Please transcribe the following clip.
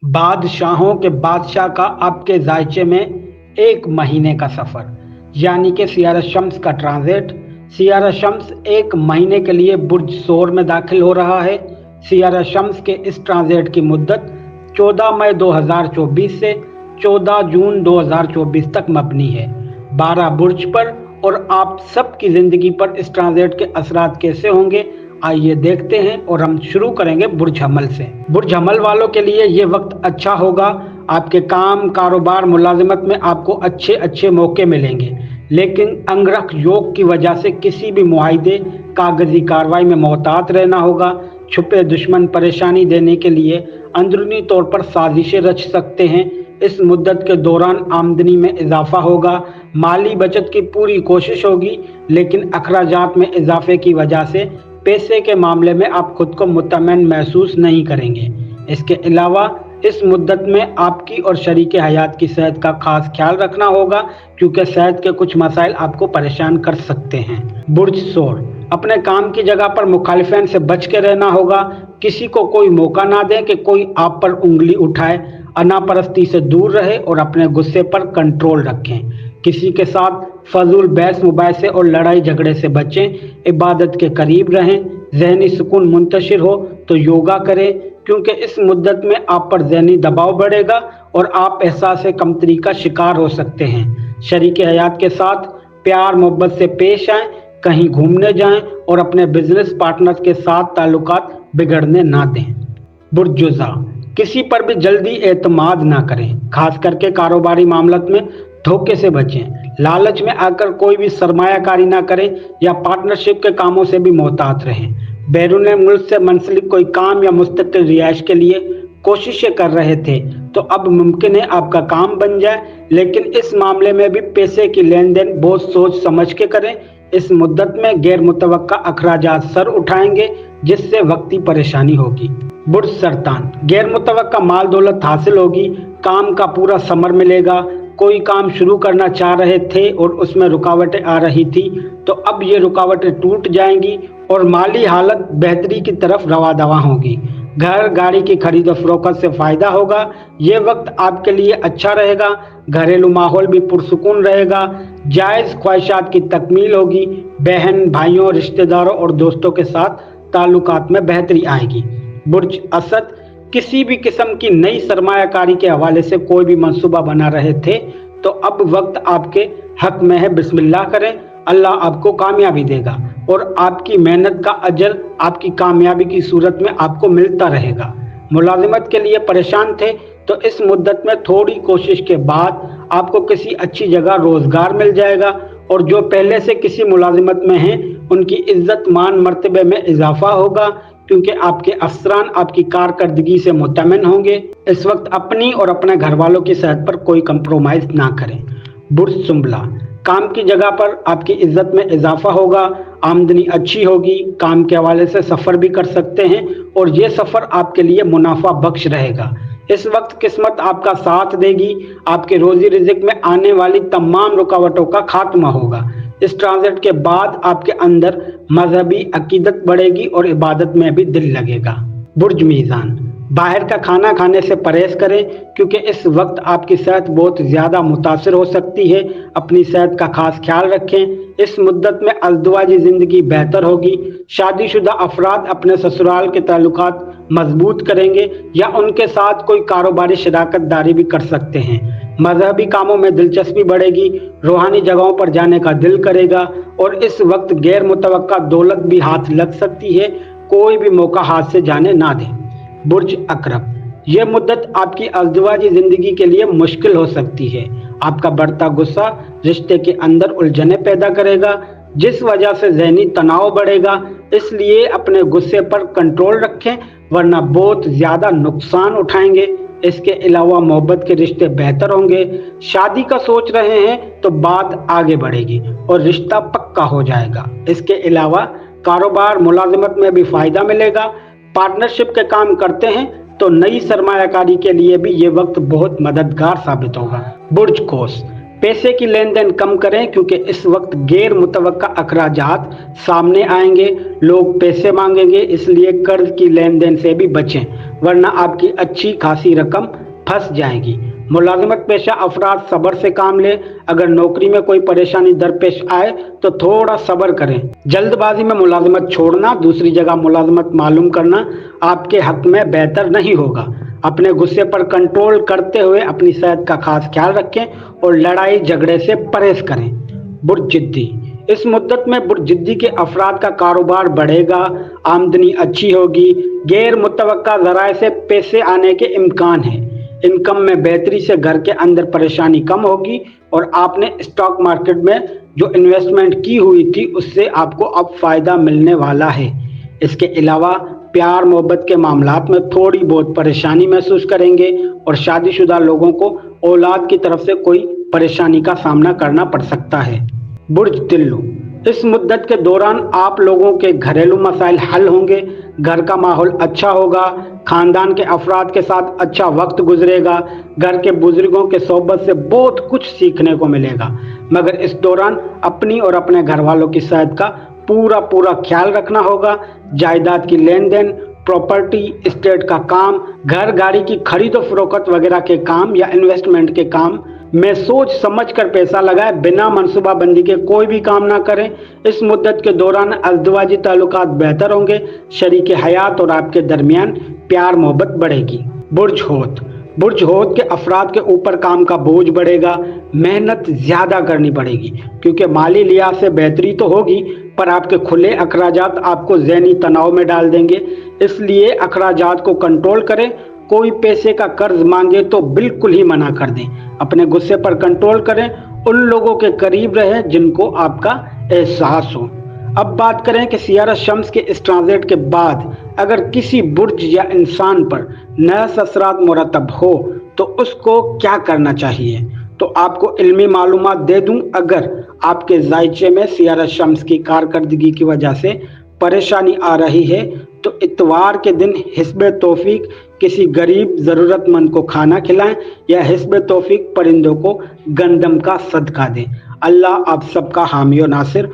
बादशाहों के बादशाह का आपके जायचे में 1 महीने का सफर, यानी कि सियारा शम्स का ट्रांजिट। सियारा शम्स 1 महीने के लिए बुर्ज सोर में दाखिल हो रहा है। सियारा शम्स के इस ट्रांजिट की मुद्दत 14 मई 2024 से 14 जून 2024 तक मबनी है। 12 बुर्ज पर और आप सबकी जिंदगी पर इस ट्रांजिट के असरात कैसे होंगे, आइए देखते हैं। और हम शुरू करेंगे बुर्ज हमल से। बुर्ज हमल वालों के लिए ये वक्त अच्छा होगा। आपके काम, कारोबार, मुलाजिमत में आपको अच्छे मौके मिलेंगे, लेकिन अंगरख योग की वजह से किसी भी मुआहिदे, कागजी कार्रवाई में मोहतात रहना होगा। छुपे दुश्मन परेशानी देने के लिए अंदरूनी तौर पर साजिशें रच सकते हैं। इस मुद्दत के दौरान आमदनी में इजाफा होगा। माली बचत की पूरी कोशिश होगी, लेकिन अखराजात में इजाफे की वजह से पैसे के मामले में आप खुद को मुतमईन महसूस नहीं करेंगे। इसके अलावा इस मुद्दत में आपकी और शरीके हयात की सेहत का खास ख्याल रखना होगा, क्योंकि सेहत के कुछ मसाइल आपको परेशान कर सकते हैं। बुर्ज सोर, अपने काम की जगह पर मुखालिफिन से बच के रहना होगा। किसी को कोई मौका ना दें कि कोई आप पर उंगली उठाए। अनापरस्ती से दूर रहे और अपने गुस्से पर कंट्रोल रखें। किसी के साथ फजूल बहस मुबाहसे और लड़ाई झगड़े से बचें। इबादत के करीब रहें। जहनी सुकून मुंतशिर हो तो योगा करें, क्योंकि इस मुद्दत में आप पर जहनी दबाव बढ़ेगा और आप एहसास कमतरी का शिकार हो सकते हैं। शरीके हयात के साथ प्यार मोहब्बत से पेश आएं, कहीं घूमने जाएं और अपने बिजनेस पार्टनर के साथ ताल्लुकात बिगड़ने ना दें। बुर्ज जुज़ा, किसी पर भी जल्दी एतमाद ना करें, खास करके कारोबारी मामलत में धोखे से बचें। लालच में आकर कोई भी सरमायाकारी ना करें या पार्टनरशिप के कामों से भी मोहतात रहें। बैरून मुल्क से मुंसलिक कोई काम या मुस्तकिल रिहाइश के लिए कोशिशें कर रहे थे तो अब मुमकिन है आपका काम बन जाए, लेकिन इस मामले में भी पैसे की लेन देन बहुत सोच समझ के करें। इस मुद्दत में गैर मुतवक्का अखराजात सर उठाएंगे, जिससे वक्ती परेशानी होगी। बुर्ज सरतान, गैर मुतवक्का माल दौलत हासिल होगी। काम का पूरा समर मिलेगा। कोई काम शुरू करना चाह रहे थे और उसमें रुकावटें आ रही थी, तो अब ये रुकावटें टूट जाएंगी और माली हालत बेहतरी की तरफ रवा दवा होगी। घर गाड़ी की खरीद फरोख्त से फायदा होगा। ये वक्त आपके लिए अच्छा रहेगा। घरेलू माहौल भी पुरसुकून रहेगा। जायज़ ख्वाहिशात की तकमील होगी। बहन भाइयों, रिश्तेदारों और दोस्तों के साथ ताल्लुकात में बेहतरी आएगी। बुर्ज असद, किसी भी किस्म की नई सरमायाकारी के हवाले से कोई भी मंसूबा बना रहे थे तो अब वक्त आपके हक में है। बिस्मिल्लाह करें, अल्लाह आपको कामयाबी देगा और आपकी मेहनत का अजर आपकी कामयाबी की सूरत में आपको मिलता रहेगा। मुलाजिमत के लिए परेशान थे तो इस मुद्दत में थोड़ी कोशिश के बाद आपको किसी अच्छी जगह रोजगार मिल जाएगा और जो पहले से किसी मुलाजिमत में हैं उनकी इज्जत मान मर्तबे में इजाफा होगा, क्योंकि आपके अफसरान आपकी कारकर्दगी से मुतमईन होंगे। इस वक्त अपनी और अपने घर वालों की सेहत पर कोई कंप्रोमाइज ना करें। बुर्ज सुंबला, काम की जगह पर आपकी इज्जत में इजाफा होगा। आमदनी अच्छी होगी। काम के हवाले से सफ़र भी कर सकते हैं और ये सफ़र आपके लिए मुनाफा बख्श रहेगा। इस वक्त किस्मत आपका साथ देगी। आपके रोजी रिज़्क में आने वाली तमाम रुकावटों का खात्मा होगा। इस ट्रांजिट के बाद आपके अंदर मजहबी अकीदत बढ़ेगी और इबादत में भी दिल लगेगा। बुर्ज मीज़ान, बाहर का खाना खाने से परहेज करें, क्योंकि इस वक्त आपकी सेहत बहुत ज़्यादा मुतासर हो सकती है। अपनी सेहत का खास ख्याल रखें। इस मुद्दत में अज़दवाजी ज़िंदगी बेहतर होगी। शादीशुदा अफराद अपने ससुराल के ताल्लुकात मजबूत करेंगे या उनके साथ कोई कारोबारी शराकत दारी भी कर सकते हैं। मजहबी कामों में दिलचस्पी बढ़ेगी। रूहानी जगहों पर जाने का दिल करेगा और इस वक्त गैर मुतवक्का दौलत भी हाथ लग सकती है। कोई भी मौका हाथ से जाने ना दें। बुर्ज अकरब, यह मुद्दत आपकी अज़दवाजी जिंदगी के लिए मुश्किल हो सकती है। आपका बढ़ता गुस्सा रिश्ते के अंदर उलझने पैदा करेगा, जिस वजह से ज़हनी तनाव बढ़ेगा। इसलिए अपने गुस्से पर कंट्रोल रखें, वरना बहुत ज़्यादा नुकसान उठाएंगे। इसके अलावा मोहब्बत के रिश्ते बेहतर होंगे। शादी का सोच रहे हैं तो बात आगे बढ़ेगी और रिश्ता पक्का हो जाएगा। इसके अलावा कारोबार मुलाजिमत में भी फायदा मिलेगा। पार्टनरशिप के काम करते हैं तो नई सरमायाकारी के लिए भी ये वक्त बहुत मददगार साबित होगा। बुर्ज कौस, پیسے کی لین دین کم کریں کیونکہ اس وقت غیر متوقع اخراجات سامنے آئیں گے، لوگ پیسے مانگیں گے، اس لیے قرض کی لین دین سے بھی بچیں ورنہ آپ کی اچھی خاصی رقم پھنس جائے گی۔ ملازمت پیشہ افراد صبر سے کام لیں، اگر نوکری میں کوئی پریشانی درپیش آئے تو تھوڑا صبر کریں۔ جلد بازی میں ملازمت چھوڑنا، دوسری جگہ ملازمت معلوم کرنا آپ کے حق میں بہتر نہیں ہوگا۔ اپنے غصے پر کنٹرول کرتے ہوئے اپنی صحت کا خاص خیال رکھیں اور لڑائی جھگڑے سے پرہیز کریں۔ برج جدی، اس مدت میں برج جدی کے افراد کا کاروبار بڑھے گا، آمدنی اچھی ہوگی، غیر متوقع ذرائع سے پیسے آنے کے امکان ہیں، انکم میں بہتری سے گھر کے اندر پریشانی کم ہوگی اور آپ نے اسٹاک مارکیٹ میں جو انویسٹمنٹ کی ہوئی تھی اس سے آپ کو اب فائدہ ملنے والا ہے۔ اس کے علاوہ پیار محبت کے معاملات میں تھوڑی بہت پریشانی محسوس کریں گے اور شادی شدہ لوگوں کو اولاد کی طرف سے کوئی پریشانی کا سامنا کرنا پڑ سکتا ہے۔ برج تلو، اس مدت کے دوران آپ لوگوں کے گھریلو مسائل حل ہوں گے، گھر کا ماحول اچھا ہوگا، خاندان کے افراد کے ساتھ اچھا وقت گزرے گا، گھر کے بزرگوں کے صحبت سے بہت کچھ سیکھنے کو ملے گا، مگر اس دوران اپنی اور اپنے گھر والوں کی صحت کا پورا خیال رکھنا ہوگا۔ جائیداد کی لین دین، پراپرٹی اسٹیٹ کا کام، گھر گاڑی کی خرید و فروخت وغیرہ کے کام یا انویسٹمنٹ کے کام میں سوچ سمجھ کر پیسہ لگائے، بنا منصوبہ بندی کے کوئی بھی کام نہ کریں۔ اس مدت کے دوران ازدواجی تعلقات بہتر ہوں گے، شریک حیات اور آپ کے درمیان پیار محبت بڑھے گی۔ برج حوت، برج حوت کے افراد کے اوپر کام کا بوجھ بڑھے گا، محنت زیادہ کرنی پڑے گی کیونکہ مالی لحاظ سے بہتری تو ہوگی پر آپ کے کھلے اخراجات آپ کو ذہنی تناؤ میں ڈال دیں گے، اس لیے اخراجات کو کنٹرول کریں۔ کوئی پیسے کا قرض مانگے تو بالکل ہی منع کر دیں، اپنے غصے پر کنٹرول کریں، ان لوگوں کے قریب رہیں جن کو آپ کا احساس ہو۔ اب بات کریں کہ سیارہ شمس کے اس ٹرانزٹ کے بعد اگر کسی برج یا انسان پر نحس اثرات مرتب ہو تو اس کو کیا کرنا چاہیے، تو آپ کو علمی معلومات دے دوں۔ اگر آپ کے ذائچے میں سیارہ شمس کی کارکردگی کی وجہ سے پریشانی آ رہی ہے تو اتوار کے دن حسب توفیق کسی غریب ضرورت مند کو کھانا کھلائیں یا حسب توفیق پرندوں کو گندم کا صدقہ دیں۔ اللہ آپ سب کا حامی و ناصر